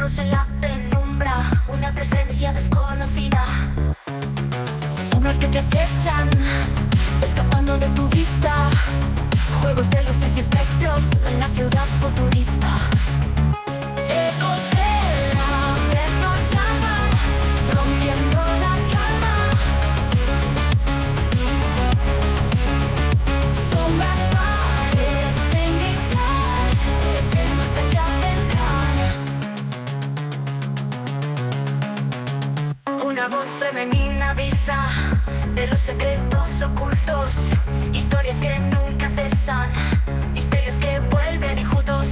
susurros en la penumbra, una presencia desconocida. Sombras que te acechan, escapando de tu vista. Juegos de luces y espectros en la ciudad futurista. Ecos del averno llaman, rompiendo la calma. Sombras parecen gritar, desde más allá vendrán. Una voz femenina avisa de los secretos ocultos, historias que nunca cesan, misterios que vuelven enjutos.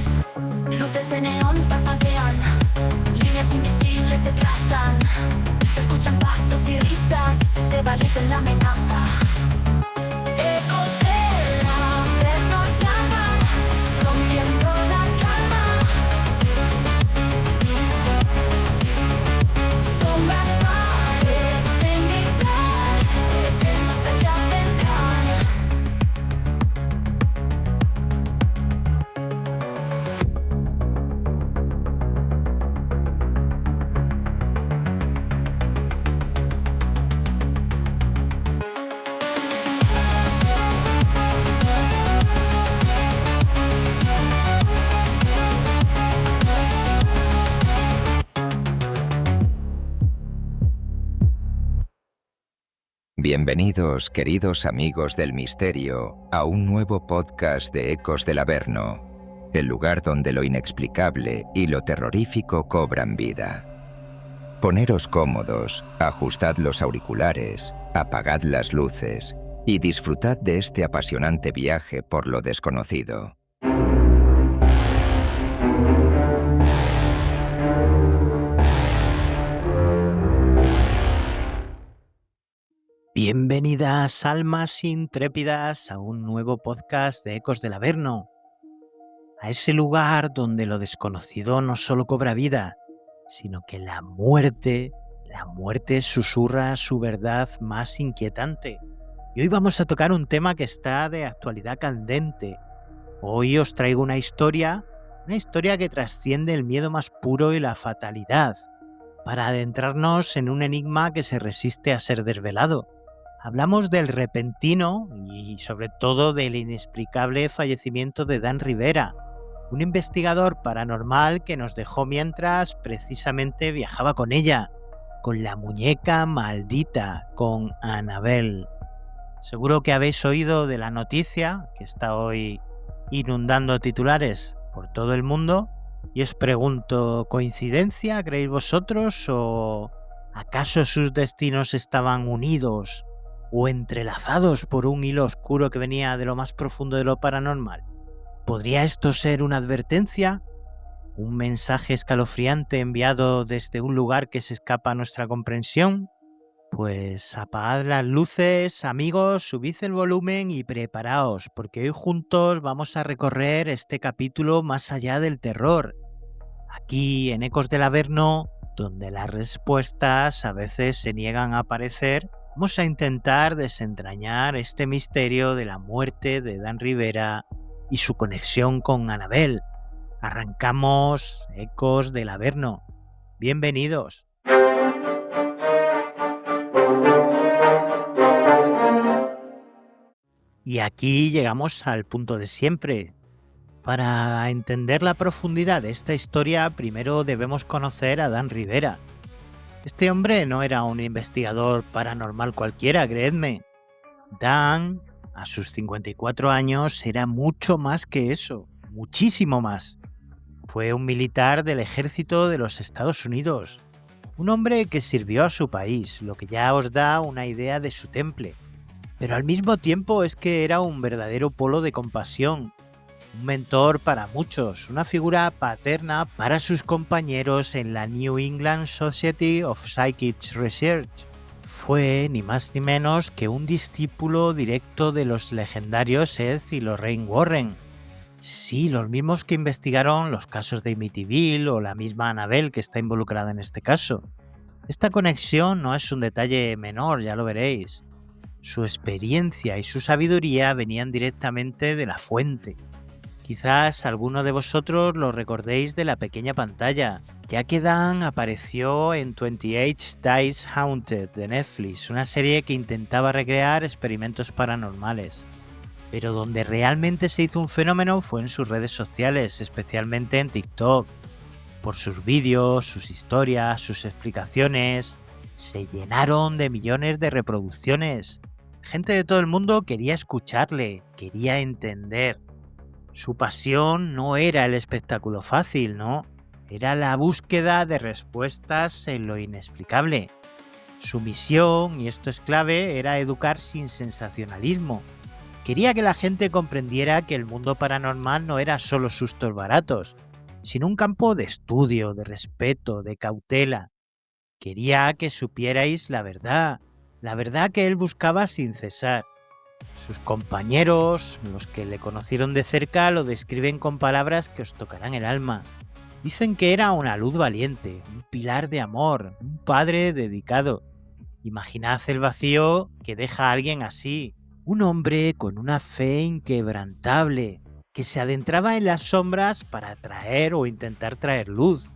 Luces de neón parpadean, líneas invisibles se trazan, se escuchan pasos y risas, se va en la amenaza. Ecos del averno llaman, rompiendo la calma. Sombras parecen gritar, desde más allá vendrán. Bienvenidos, queridos amigos del misterio, a un nuevo podcast de Ecos del Averno, el lugar donde lo inexplicable y lo terrorífico cobran vida. Poneros cómodos, ajustad los auriculares, apagad las luces y disfrutad de este apasionante viaje por lo desconocido. Bienvenidas almas intrépidas a un nuevo podcast de Ecos del Averno, a ese lugar donde lo desconocido no solo cobra vida, sino que la muerte susurra su verdad más inquietante. Y hoy vamos a tocar un tema que está de actualidad candente. Hoy os traigo una historia que trasciende el miedo más puro y la fatalidad, para adentrarnos en un enigma que se resiste a ser desvelado. Hablamos del repentino y sobre todo del inexplicable fallecimiento de Dan Rivera, un investigador paranormal que nos dejó mientras precisamente viajaba con ella, con la muñeca maldita, con Annabelle. Seguro que habéis oído de la noticia que está hoy inundando titulares por todo el mundo y os pregunto, ¿coincidencia creéis vosotros o acaso sus destinos estaban unidos o entrelazados por un hilo oscuro que venía de lo más profundo de lo paranormal? ¿Podría esto ser una advertencia? ¿Un mensaje escalofriante enviado desde un lugar que se escapa a nuestra comprensión? Pues apagad las luces, amigos, subid el volumen y preparaos, porque hoy juntos vamos a recorrer este capítulo más allá del terror. Aquí en Ecos del Averno, donde las respuestas a veces se niegan a aparecer, vamos a intentar desentrañar este misterio de la muerte de Dan Rivera y su conexión con Annabelle. Arrancamos Ecos del Averno. Bienvenidos. Y aquí llegamos al punto de siempre. Para entender la profundidad de esta historia, primero debemos conocer a Dan Rivera. Este hombre no era un investigador paranormal cualquiera, creedme. Dan, a sus 54 años, era mucho más que eso, muchísimo más. Fue un militar del ejército de los Estados Unidos, un hombre que sirvió a su país, lo que ya os da una idea de su temple. Pero al mismo tiempo es que era un verdadero polo de compasión, un mentor para muchos, una figura paterna para sus compañeros en la New England Society of Psychic Research. Fue ni más ni menos que un discípulo directo de los legendarios Ed y Lorraine Warren. Sí, los mismos que investigaron los casos de Amityville o la misma Annabelle que está involucrada en este caso. Esta conexión no es un detalle menor, ya lo veréis. Su experiencia y su sabiduría venían directamente de la fuente. Quizás alguno de vosotros lo recordéis de la pequeña pantalla, ya que Dan apareció en 28 Days Haunted de Netflix, una serie que intentaba recrear experimentos paranormales. Pero donde realmente se hizo un fenómeno fue en sus redes sociales, especialmente en TikTok. Por sus vídeos, sus historias, sus explicaciones, se llenaron de millones de reproducciones. Gente de todo el mundo quería escucharle, quería entender. Su pasión no era el espectáculo fácil, ¿no? Era la búsqueda de respuestas en lo inexplicable. Su misión, y esto es clave, era educar sin sensacionalismo. Quería que la gente comprendiera que el mundo paranormal no era solo sustos baratos, sino un campo de estudio, de respeto, de cautela. Quería que supierais la verdad que él buscaba sin cesar. Sus compañeros, los que le conocieron de cerca, lo describen con palabras que os tocarán el alma. Dicen que era una luz valiente, un pilar de amor, un padre dedicado. Imaginad el vacío que deja a alguien así, un hombre con una fe inquebrantable, que se adentraba en las sombras para atraer o intentar traer luz.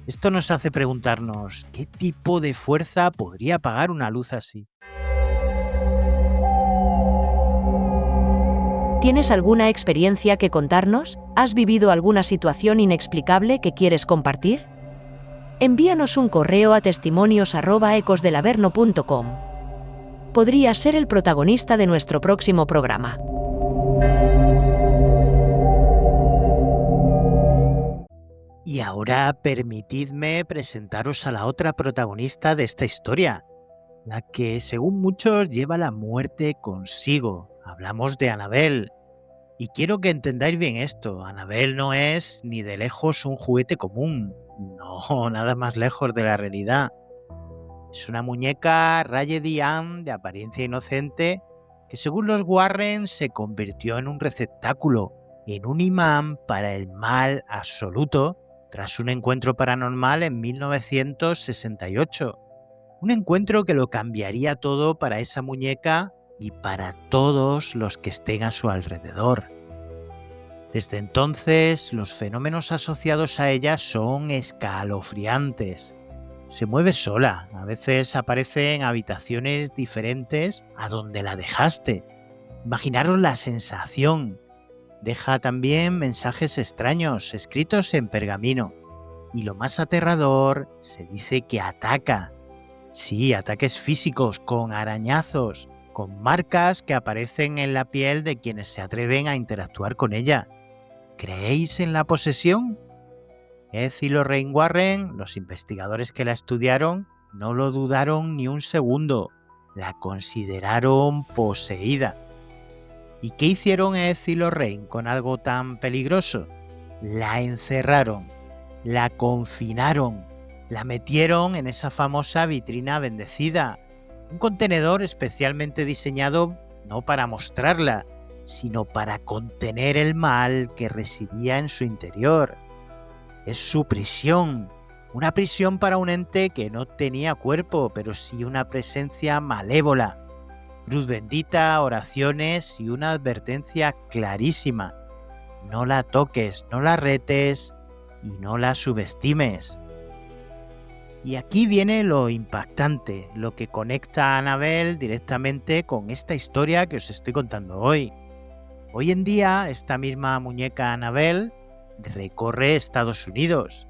Esto nos hace preguntarnos, ¿qué tipo de fuerza podría apagar una luz así? ¿Tienes alguna experiencia que contarnos? ¿Has vivido alguna situación inexplicable que quieres compartir? Envíanos un correo a testimonios@ecosdelaverno.com. Podrías ser el protagonista de nuestro próximo programa. Y ahora permitidme presentaros a la otra protagonista de esta historia, la que según muchos lleva la muerte consigo. Hablamos de Annabelle. Y quiero que entendáis bien esto, Annabelle no es ni de lejos un juguete común, no, nada más lejos de la realidad. Es una muñeca Raggedy Ann de apariencia inocente que según los Warren se convirtió en un receptáculo, en un imán para el mal absoluto tras un encuentro paranormal en 1968. Un encuentro que lo cambiaría todo para esa muñeca y para todos los que estén a su alrededor. Desde entonces, los fenómenos asociados a ella son escalofriantes. Se mueve sola, a veces aparece en habitaciones diferentes a donde la dejaste. Imaginaros la sensación. Deja también mensajes extraños escritos en pergamino. Y lo más aterrador, se dice que ataca. Sí, ataques físicos, con arañazos, con marcas que aparecen en la piel de quienes se atreven a interactuar con ella. ¿Creéis en la posesión? Ed y Lorraine Warren, los investigadores que la estudiaron, no lo dudaron ni un segundo. La consideraron poseída. ¿Y qué hicieron Ed y Lorraine con algo tan peligroso? La encerraron, la confinaron, la metieron en esa famosa vitrina bendecida, un contenedor especialmente diseñado no para mostrarla, sino para contener el mal que residía en su interior. Es su prisión, una prisión para un ente que no tenía cuerpo, pero sí una presencia malévola. Cruz bendita, oraciones y una advertencia clarísima. No la toques, no la retes y no la subestimes. Y aquí viene lo impactante, lo que conecta a Annabelle directamente con esta historia que os estoy contando hoy. Hoy en día, esta misma muñeca Annabelle recorre Estados Unidos.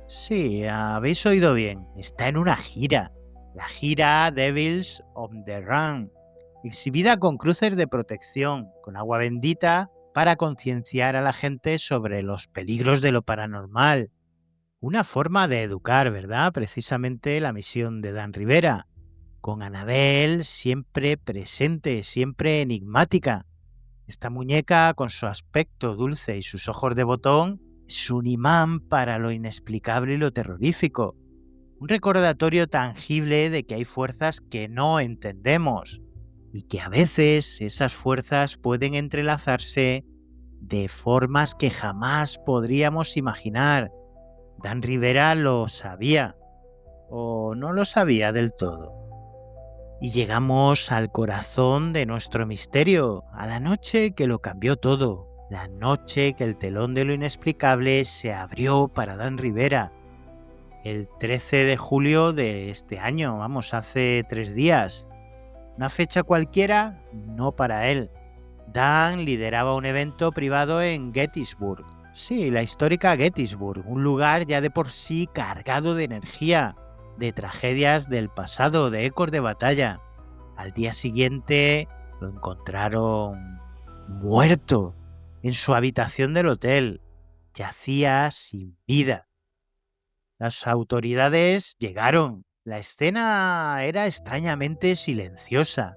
Sí, habéis oído bien, está en una gira, la gira Devils on the Run, exhibida con cruces de protección, con agua bendita, para concienciar a la gente sobre los peligros de lo paranormal. Una forma de educar, ¿verdad? Precisamente la misión de Dan Rivera, con Annabelle siempre presente, siempre enigmática. Esta muñeca, con su aspecto dulce y sus ojos de botón, es un imán para lo inexplicable y lo terrorífico. Un recordatorio tangible de que hay fuerzas que no entendemos y que a veces esas fuerzas pueden entrelazarse de formas que jamás podríamos imaginar. Dan Rivera lo sabía, o no lo sabía del todo. Y llegamos al corazón de nuestro misterio, a la noche que lo cambió todo, la noche que el telón de lo inexplicable se abrió para Dan Rivera. El 13 de julio de este año, vamos, hace 3 días. Una fecha cualquiera, no para él. Dan lideraba un evento privado en Gettysburg. Sí, la histórica Gettysburg, un lugar ya de por sí cargado de energía, de tragedias del pasado, de ecos de batalla. Al día siguiente lo encontraron muerto en su habitación del hotel. Yacía sin vida. Las autoridades llegaron. La escena era extrañamente silenciosa.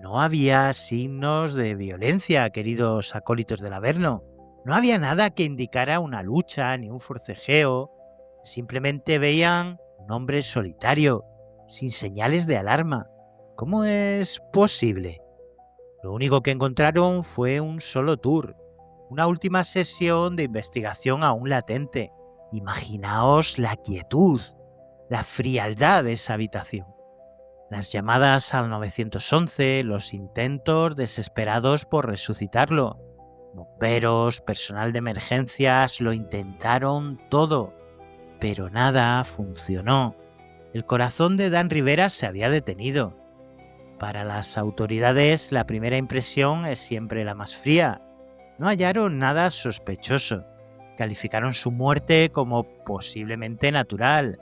No había signos de violencia, queridos acólitos del Averno. No había nada que indicara una lucha ni un forcejeo. Simplemente veían un hombre solitario, sin señales de alarma. ¿Cómo es posible? Lo único que encontraron fue un solo tour, una última sesión de investigación aún latente. Imaginaos la quietud, la frialdad de esa habitación. Las llamadas al 911, los intentos desesperados por resucitarlo. Bomberos, personal de emergencias, lo intentaron todo, pero nada funcionó. El corazón de Dan Rivera se había detenido. Para las autoridades, la primera impresión es siempre la más fría. No hallaron nada sospechoso. Calificaron su muerte como posiblemente natural,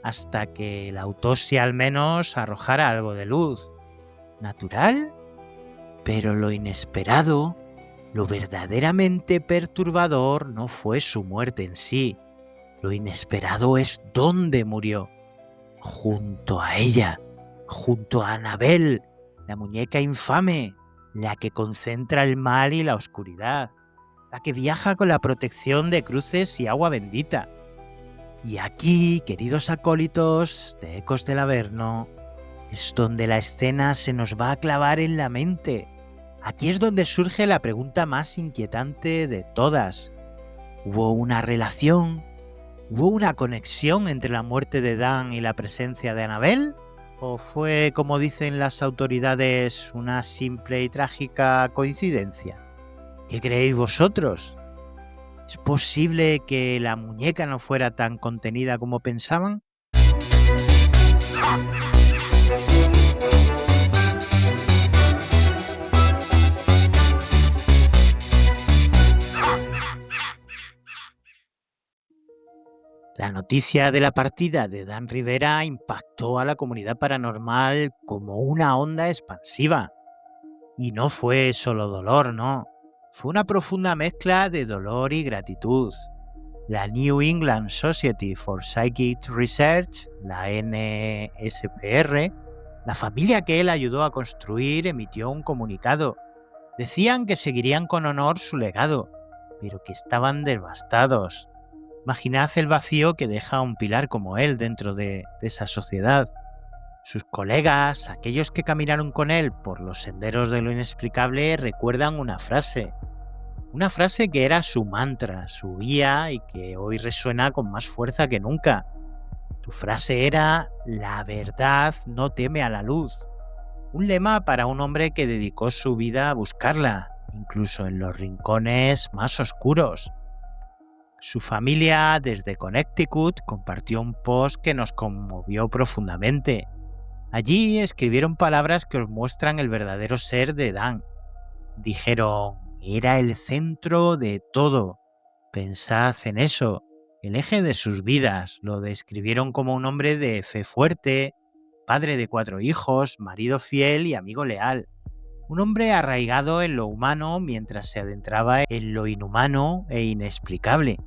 hasta que la autopsia al menos arrojara algo de luz. ¿Natural? Pero lo inesperado, lo verdaderamente perturbador no fue su muerte en sí. Lo inesperado es dónde murió. Junto a ella, junto a Annabelle, la muñeca infame, la que concentra el mal y la oscuridad, la que viaja con la protección de cruces y agua bendita. Y aquí, queridos acólitos de Ecos del Averno, es donde la escena se nos va a clavar en la mente. Aquí es donde surge la pregunta más inquietante de todas. ¿Hubo una relación? ¿Hubo una conexión entre la muerte de Dan y la presencia de Annabelle? ¿O fue, como dicen las autoridades, una simple y trágica coincidencia? ¿Qué creéis vosotros? ¿Es posible que la muñeca no fuera tan contenida como pensaban? La noticia de la partida de Dan Rivera impactó a la comunidad paranormal como una onda expansiva. Y no fue solo dolor, no. Fue una profunda mezcla de dolor y gratitud. La New England Society for Psychic Research, la NSPR, la familia que él ayudó a construir, emitió un comunicado. Decían que seguirían con honor su legado, pero que estaban devastados. Imaginad el vacío que deja un pilar como él dentro de esa sociedad. Sus colegas, aquellos que caminaron con él por los senderos de lo inexplicable, recuerdan una frase que era su mantra, su guía y que hoy resuena con más fuerza que nunca. Su frase era: "La verdad no teme a la luz". Un lema para un hombre que dedicó su vida a buscarla, incluso en los rincones más oscuros. Su familia, desde Connecticut, compartió un post que nos conmovió profundamente. Allí escribieron palabras que os muestran el verdadero ser de Dan. Dijeron: era el centro de todo. Pensad en eso, el eje de sus vidas. Lo describieron como un hombre de fe fuerte, padre de 4 hijos, marido fiel y amigo leal. Un hombre arraigado en lo humano mientras se adentraba en lo inhumano e inexplicable.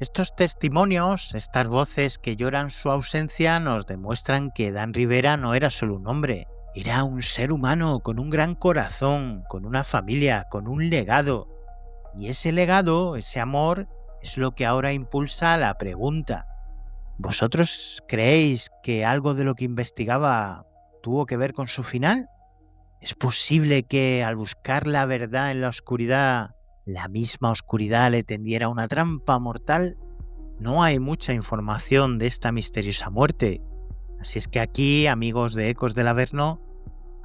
Estos testimonios, estas voces que lloran su ausencia, nos demuestran que Dan Rivera no era solo un hombre. Era un ser humano con un gran corazón, con una familia, con un legado. Y ese legado, ese amor, es lo que ahora impulsa la pregunta. ¿Vosotros creéis que algo de lo que investigaba tuvo que ver con su final? ¿Es posible que al buscar la verdad en la oscuridad, la misma oscuridad le tendiera una trampa mortal? No hay mucha información de esta misteriosa muerte. Así es que aquí, amigos de Ecos del Averno,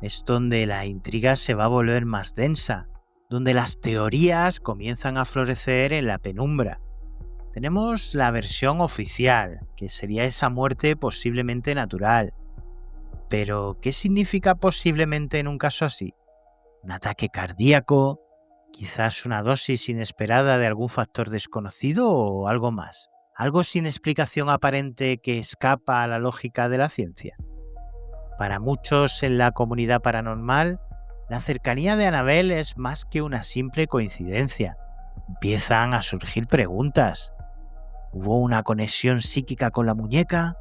es donde la intriga se va a volver más densa, donde las teorías comienzan a florecer en la penumbra. Tenemos la versión oficial, que sería esa muerte posiblemente natural. Pero, ¿qué significa posiblemente en un caso así? ¿Un ataque cardíaco? ¿Quizás una dosis inesperada de algún factor desconocido o algo más? ¿Algo sin explicación aparente que escapa a la lógica de la ciencia? Para muchos en la comunidad paranormal, la cercanía de Annabelle es más que una simple coincidencia. Empiezan a surgir preguntas. ¿Hubo una conexión psíquica con la muñeca?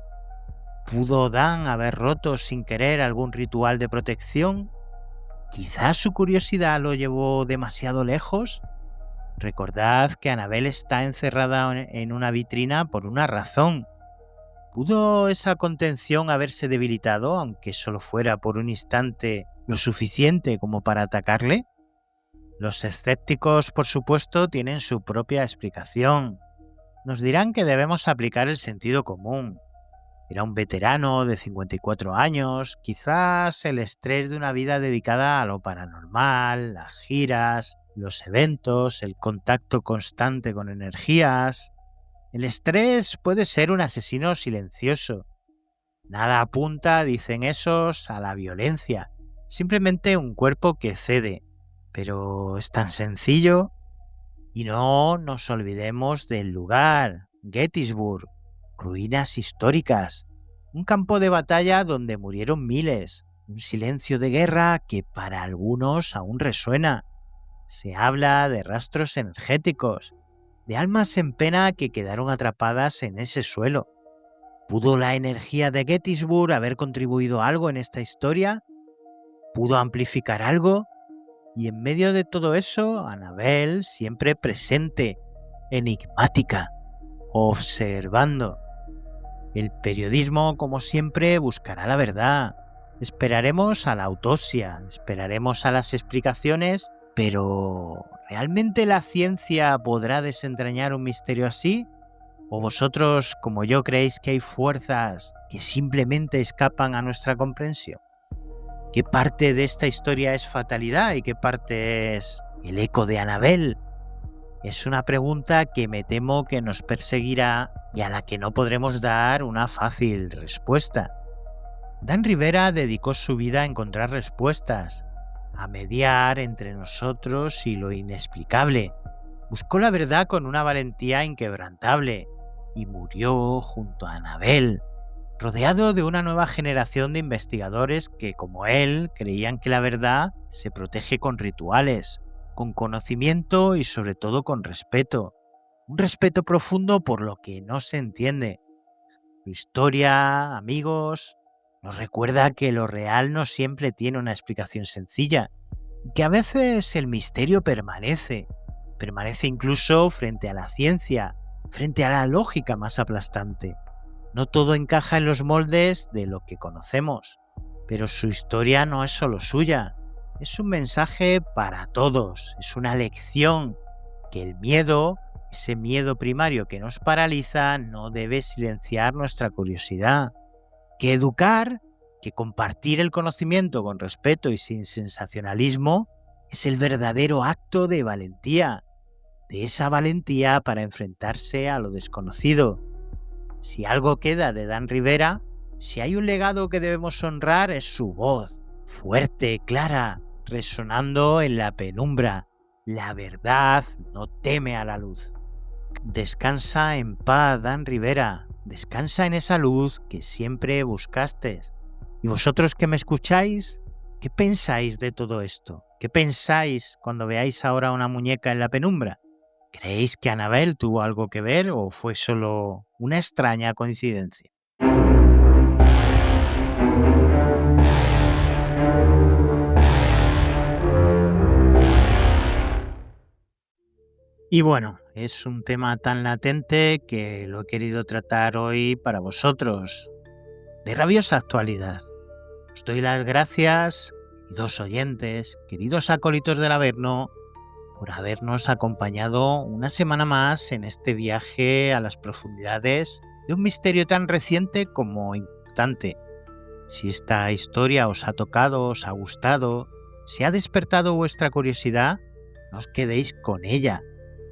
¿Pudo Dan haber roto sin querer algún ritual de protección? ¿Quizás su curiosidad lo llevó demasiado lejos? Recordad que Annabelle está encerrada en una vitrina por una razón. ¿Pudo esa contención haberse debilitado, aunque solo fuera por un instante, lo suficiente como para atacarle? Los escépticos, por supuesto, tienen su propia explicación. Nos dirán que debemos aplicar el sentido común. Era un veterano de 54 años, quizás el estrés de una vida dedicada a lo paranormal, las giras, los eventos, el contacto constante con energías. El estrés puede ser un asesino silencioso. Nada apunta, dicen esos, a la violencia. Simplemente un cuerpo que cede. Pero es tan sencillo. Y no nos olvidemos del lugar, Gettysburg, ruinas históricas, un campo de batalla donde murieron miles, un silencio de guerra que para algunos aún resuena. Se habla de rastros energéticos, de almas en pena que quedaron atrapadas en ese suelo. ¿Pudo la energía de Gettysburg haber contribuido algo en esta historia? ¿Pudo amplificar algo? Y en medio de todo eso, Annabelle siempre presente, enigmática, observando. El periodismo, como siempre, buscará la verdad. Esperaremos a la autopsia, esperaremos a las explicaciones, pero ¿realmente la ciencia podrá desentrañar un misterio así? ¿O vosotros, como yo, creéis que hay fuerzas que simplemente escapan a nuestra comprensión? ¿Qué parte de esta historia es fatalidad y qué parte es el eco de Annabelle? Es una pregunta que me temo que nos perseguirá y a la que no podremos dar una fácil respuesta. Dan Rivera dedicó su vida a encontrar respuestas, a mediar entre nosotros y lo inexplicable. Buscó la verdad con una valentía inquebrantable y murió junto a Annabelle, rodeado de una nueva generación de investigadores que, como él, creían que la verdad se protege con rituales, con conocimiento y sobre todo con respeto. Un respeto profundo por lo que no se entiende. Su historia, amigos, nos recuerda que lo real no siempre tiene una explicación sencilla, que a veces el misterio permanece incluso frente a la ciencia, frente a la lógica más aplastante. No todo encaja en los moldes de lo que conocemos, pero su historia no es solo suya. Es un mensaje para todos, es una lección que el miedo, ese miedo primario que nos paraliza, no debe silenciar nuestra curiosidad. Que educar, que compartir el conocimiento con respeto y sin sensacionalismo es el verdadero acto de valentía, de esa valentía para enfrentarse a lo desconocido. Si algo queda de Dan Rivera, si hay un legado que debemos honrar es su voz, fuerte, clara, resonando en la penumbra. La verdad no teme a la luz. Descansa en paz, Dan Rivera. Descansa en esa luz que siempre buscaste. ¿Y vosotros que me escucháis? ¿Qué pensáis de todo esto? ¿Qué pensáis cuando veáis ahora una muñeca en la penumbra? ¿Creéis que Annabelle tuvo algo que ver o fue solo una extraña coincidencia? Y bueno, es un tema tan latente que lo he querido tratar hoy para vosotros, de rabiosa actualidad. Os doy las gracias, queridos oyentes, queridos acólitos del Averno, por habernos acompañado una semana más en este viaje a las profundidades de un misterio tan reciente como importante. Si esta historia os ha tocado, os ha gustado, si ha despertado vuestra curiosidad, no os quedéis con ella,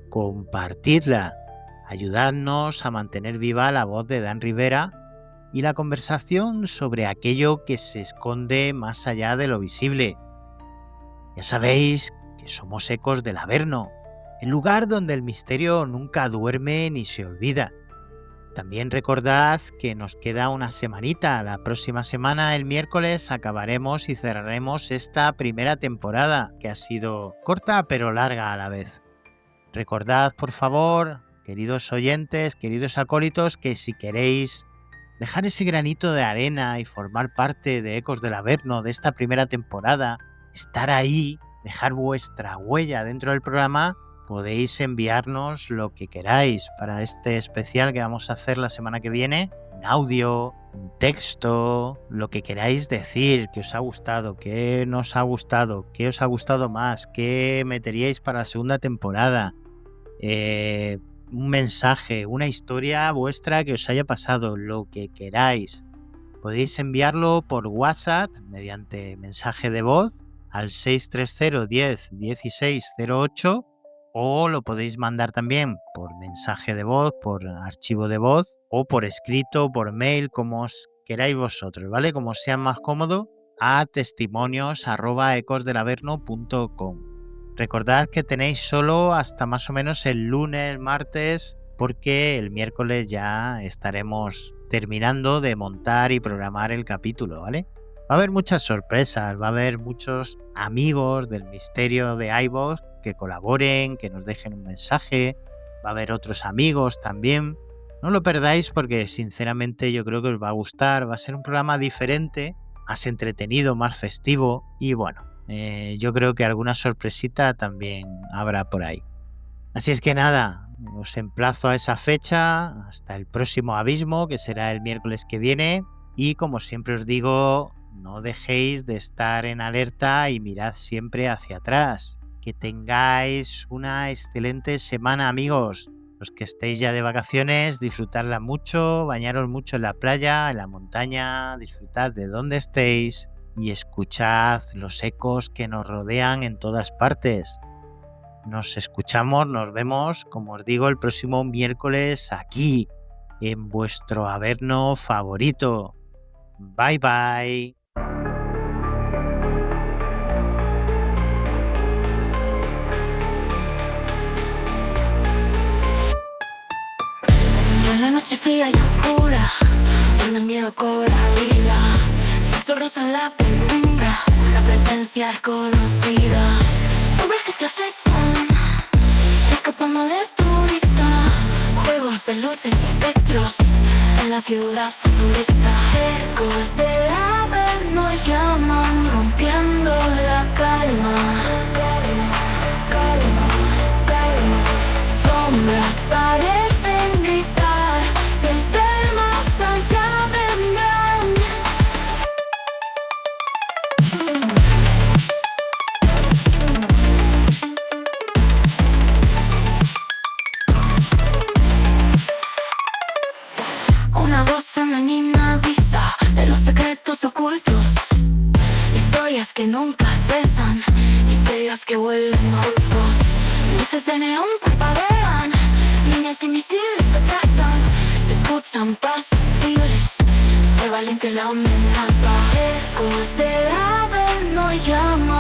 compartidla, ayudadnos a mantener viva la voz de Dan Rivera y la conversación sobre aquello que se esconde más allá de lo visible. Ya sabéis que somos Ecos del Averno, el lugar donde el misterio nunca duerme ni se olvida. También recordad que nos queda una semanita. La próxima semana, el miércoles, acabaremos y cerraremos esta primera temporada, que ha sido corta pero larga a la vez. Recordad, por favor, queridos oyentes, queridos acólitos, que si queréis dejar ese granito de arena y formar parte de Ecos del Averno de esta primera temporada, estar ahí, dejar vuestra huella dentro del programa, podéis enviarnos lo que queráis para este especial que vamos a hacer la semana que viene. Un audio, un texto, lo que queráis decir, que os ha gustado, que no os ha gustado, qué os ha gustado más, qué meteríais para la segunda temporada. Un mensaje, una historia vuestra que os haya pasado, lo que queráis. Podéis enviarlo por WhatsApp mediante mensaje de voz al 630 10 16 08 o lo podéis mandar también por mensaje de voz, por archivo de voz o por escrito, por mail, como os queráis vosotros, ¿vale? Como os sea más cómodo, a testimonios@ecosdelaverno.com. Recordad que tenéis solo hasta más o menos el lunes, martes, porque el miércoles ya estaremos terminando de montar y programar el capítulo, ¿vale? Va a haber muchas sorpresas, va a haber muchos amigos del misterio de iVoox que colaboren, que nos dejen un mensaje, va a haber otros amigos también. No lo perdáis porque sinceramente yo creo que os va a gustar, va a ser un programa diferente, más entretenido, más festivo y bueno, yo creo que alguna sorpresita también habrá por ahí. Así es que nada, os emplazo a esa fecha, hasta el próximo abismo, que será el miércoles que viene. Y como siempre os digo, no dejéis de estar en alerta y mirad siempre hacia atrás. Que tengáis una excelente semana, amigos. Los que estéis ya de vacaciones, disfrutadla mucho, bañaros mucho en la playa, en la montaña, disfrutad de donde estéis y escuchad los ecos que nos rodean en todas partes. Nos escuchamos, nos vemos, como os digo, el próximo miércoles aquí, en vuestro Averno favorito. Bye bye. En la noche fría y oscura, donde el miedo cobra vida, susurros en la penumbra, la presencia es conocida. Sombras que te acechan, escapando de tu vista, juegos de luces y espectros en la ciudad futurista. Ecos del Averno llaman, rompiendo la calma. Sombras parecen gritar, desde el más allá vendrán. Una voz femenina avisa de los secretos ocultos, historias que nunca cesan, misterios que vuelven ocultos. Luces de neón parpadean, líneas invisibles se trazan, se escuchan pasos libres, se valiente la amenaza. Ecos del Averno llaman.